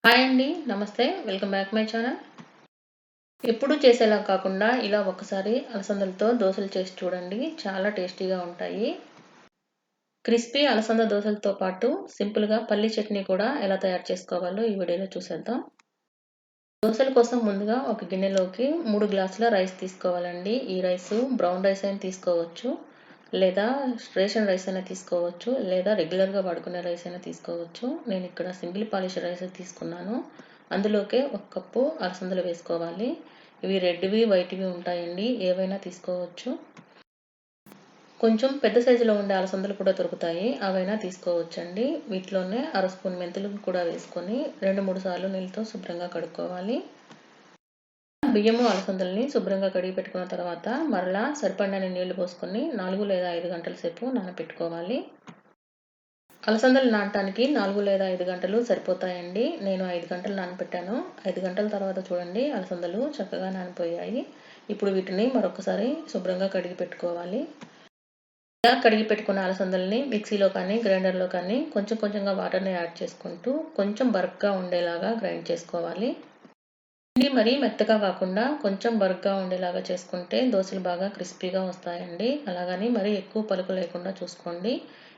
Hi అండి. నమస్తే. Welcome back my channel. ఎప్పుడు చేసేలా కాకుండా ఇలా ఒక్కసారి అలసందలతో దోసలు చేసి చూడండి. చాలా టేస్టీగా ఉంటాయి. క్రిస్పీ అలసంద దోసలతో పాటు సింపుల్‌గా పల్లి చట్నీ కూడా ఎలా తయారు చేసుకోవాలో ఈ వీడియోలో చూసేద్దాం. దోసల కోసం ముందుగా ఒక గిన్నెలోకి 3 గ్లాసుల రైస్ తీసుకోవాలండి. ఈ రైసు బ్రౌన్ రైస్ అయినా తీసుకోవచ్చు. లేదా రేషన్ రైస్ అయినా తీసుకోవచ్చు. లేదా రెగ్యులర్‌గా వాడుకునే రైస్ అయినా తీసుకోవచ్చు. నేను ఇక్కడ సింగిల్ పాలిష్ రైస్ తీసుకున్నాను. అందులోకే 1 కప్పు అలసందలు వేసుకోవాలి. ఇవి రెడ్‌వి, వైట్‌వి ఉంటాయండి. ఏవైనా తీసుకోవచ్చు. కొంచెం పెద్ద సైజులో ఉండే అలసందలు కూడా దొరుకుతాయి. అవైనా తీసుకోవచ్చండి. వీటిలోనే అర స్పూన్ మెంతులు కూడా వేసుకొని 2, 3 సార్లు నీళ్ళతో శుభ్రంగా కడుక్కోవాలి. బియ్యము, అలసందల్ని శుభ్రంగా కడిగి పెట్టుకున్న తర్వాత మరలా సరిపడినన్ని నీళ్లు పోసుకొని 4 లేదా 5 గంటల సేపు నానబెట్టుకోవాలి. అలసందలు నానటానికి 4 లేదా 5 గంటలు సరిపోతాయండి. నేను 5 గంటలు నానబెట్టాను. 5 గంటల తర్వాత చూడండి అలసందలు చక్కగా నానిపోయాయి. ఇప్పుడు వీటిని మరొకసారి శుభ్రంగా కడిగి పెట్టుకోవాలి. ఇలా కడిగి పెట్టుకున్న అలసందల్ని మిక్సీలో కానీ, గ్రైండర్‌లో కానీ కొంచెం కొంచెంగా వాటర్‌ని యాడ్ చేసుకుంటూ కొంచెం బరగ్గా ఉండేలాగా గ్రైండ్ చేసుకోవాలి. పిండి మరీ మెత్తగా కాకుండా కొంచెం బరగ్గా ఉండేలాగా చేసుకుంటే దోసలు బాగా క్రిస్పీగా వస్తాయండి. అలాగని మరీ ఎక్కువ పలుకు లేకుండా చూసుకోండి.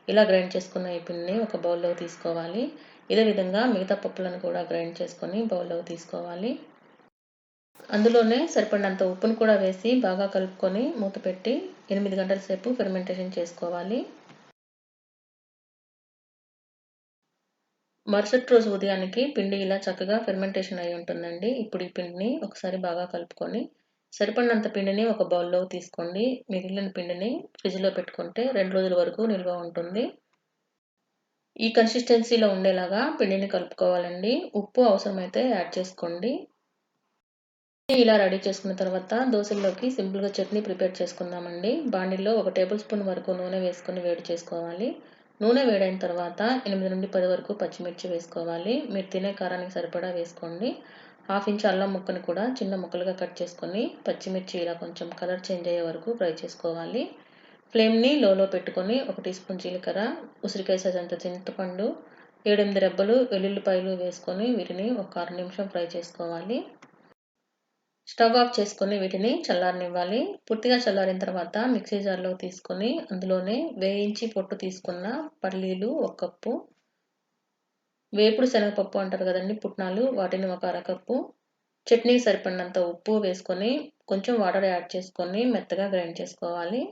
ఇలా గ్రైండ్ చేసుకున్న ఈ పిండిని ఒక బౌల్‌లోకి తీసుకోవాలి. ఇదే విధంగా మిగతా పప్పులను కూడా గ్రైండ్ చేసుకొని బౌల్‌లోకి తీసుకోవాలి. అందులోనే సరిపడినంత ఉప్పును కూడా వేసి బాగా కలుపుకొని మూత పెట్టి 8 గంటల సేపు ఫెర్మెంటేషన్ చేసుకోవాలి. మరుసటి రోజు ఉదయానికి పిండి ఇలా చక్కగా ఫెర్మెంటేషన్ అయి ఉంటుందండి. ఇప్పుడు ఈ పిండిని ఒకసారి బాగా కలుపుకొని సరిపడినంత పిండిని ఒక బౌల్‌లోకి తీసుకోండి. మిగిలిన పిండిని ఫ్రిడ్జ్‌లో పెట్టుకుంటే 2 రోజుల వరకు నిల్వ ఉంటుంది. ఈ కన్సిస్టెన్సీలో ఉండేలాగా పిండిని కలుపుకోవాలండి. ఉప్పు అవసరమైతే యాడ్ చేసుకోండి. ఇలా రెడీ చేసుకున్న తర్వాత దోసల్లోకి సింపుల్‌గా చట్నీ ప్రిపేర్ చేసుకుందామండి. బాండిల్లో 1 టేబుల్ స్పూన్ వరకు నూనె వేసుకొని వేడి చేసుకోవాలి. నూనె వేడైన తర్వాత 8 నుండి 10 వరకు పచ్చిమిర్చి వేసుకోవాలి. మీరు తినే కారానికి సరిపడా వేసుకోండి. హాఫ్ ఇంచ్ అల్లం ముక్కను కూడా చిన్న ముక్కలుగా కట్ చేసుకొని పచ్చిమిర్చి ఇలా కొంచెం కలర్ చేంజ్ అయ్యే వరకు ఫ్రై చేసుకోవాలి. ఫ్లేమ్‌ని లోలో పెట్టుకొని 1 టీ స్పూన్ జీలకర్ర, ఉసిరికాయ సైజంత చింతపండు, 7, 8 రెబ్బలు వెల్లుల్లిపాయలు వేసుకొని వీటిని ఒక అర నిమిషం ఫ్రై చేసుకోవాలి. స్టవ్ ఆఫ్ చేసుకొని వీటిని చల్లారనివ్వాలి. పూర్తిగా చల్లారిన తర్వాత మిక్సీ జార్‌లో తీసుకొని అందులోనే వేయించి పొట్టు తీసుకున్న పల్లీలు 1 కప్పు, వేపుడు శనగపప్పు అంటారు కదండీ పుట్నాలు, వాటిని ఒక అరకప్పు, చట్నీకి సరిపడినంత ఉప్పు వేసుకొని కొంచెం వాటర్ యాడ్ చేసుకొని మెత్తగా గ్రైండ్ చేసుకోవాలి.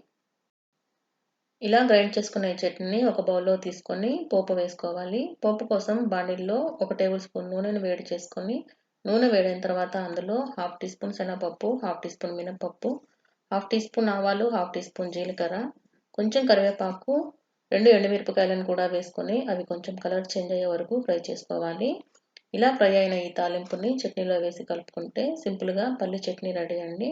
ఇలా గ్రైండ్ చేసుకున్న ఈ చట్నీని ఒక బౌల్‌లో తీసుకొని పోపు వేసుకోవాలి. పోపు కోసం బాండిల్లో 1 టేబుల్ స్పూన్ నూనెను వేడి చేసుకొని నూనె వేడైన తర్వాత అందులో హాఫ్ టీ స్పూన్ శనగపప్పు, హాఫ్ టీ స్పూన్ మినపప్పు, హాఫ్ టీ స్పూన్ ఆవాలు, హాఫ్ టీ స్పూన్ జీలకర్ర, కొంచెం కరివేపాకు, 2 ఎండుమిరపకాయలను కూడా వేసుకొని అవి కొంచెం కలర్ చేంజ్ అయ్యే వరకు ఫ్రై చేసుకోవాలి. ఇలా ఫ్రై అయిన ఈ తాలింపుని చట్నీలో వేసి కలుపుకుంటే సింపుల్‌గా పల్లి చట్నీ రెడీ అండి.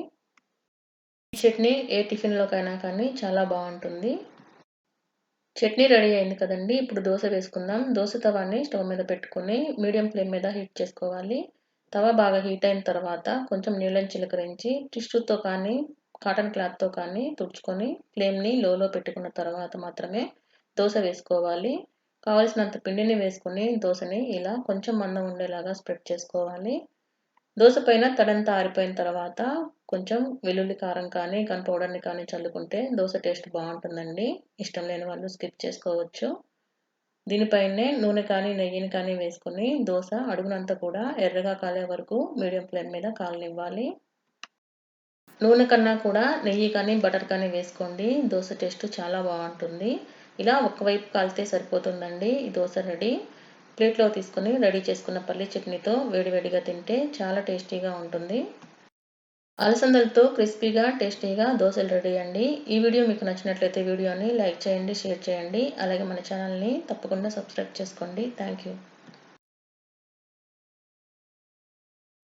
ఈ చట్నీ ఏ టిఫిన్‌లోకైనా కానీ చాలా బావుంటుంది. చట్నీ రెడీ అయింది కదండీ! ఇప్పుడు దోస వేసుకుందాం. దోస తవాని స్టవ్ మీద పెట్టుకొని మీడియం ఫ్లేమ్ మీద హీట్ చేసుకోవాలి. తవ బాగా హీట్ అయిన తర్వాత కొంచెం నీళ్ళని చిలకరించి టిష్యూతో కానీ, కాటన్ క్లాత్‌తో కానీ తుడుచుకొని ఫ్లేమ్‌ని లోలో పెట్టుకున్న తర్వాత మాత్రమే దోస వేసుకోవాలి. కావాల్సినంత పిండిని వేసుకొని దోసని ఇలా కొంచెం మందం ఉండేలాగా స్ప్రెడ్ చేసుకోవాలి. దోస పైన తడంతా ఆరిపోయిన తర్వాత కొంచెం వెల్లుల్లి కారం కానీ, గన్ పౌడర్‌ని కానీ చల్లుకుంటే దోస టేస్ట్ బావుంటుందండి. ఇష్టం లేని వాళ్ళు స్కిప్ చేసుకోవచ్చు. దీనిపైనే నూనె కానీ, నెయ్యిని కానీ వేసుకొని దోస అడుగునంతా కూడా ఎర్రగా కాలే వరకు మీడియం ఫ్లేమ్ మీద కాలనివ్వాలి. నూనె కన్నా కూడా నెయ్యి కానీ, బటర్ కానీ వేసుకోండి. దోస టేస్ట్ చాలా బావుంటుంది. ఇలా ఒక్కవైపు కాలితే సరిపోతుందండి. ఈ దోస రెడీ. ప్లేట్‌లో తీసుకొని రెడీ చేసుకున్న పల్లి చట్నీతో వేడివేడిగా తింటే చాలా టేస్టీగా ఉంటుంది. అలసందలతో క్రిస్పీగా, టేస్టీగా దోసలు రెడీ అండి. ఈ వీడియో మీకు నచ్చినట్లయితే వీడియోని లైక్ చేయండి, షేర్ చేయండి. అలాగే మన ఛానల్‌ని తప్పకుండా సబ్స్క్రైబ్ చేసుకోండి. Thank you.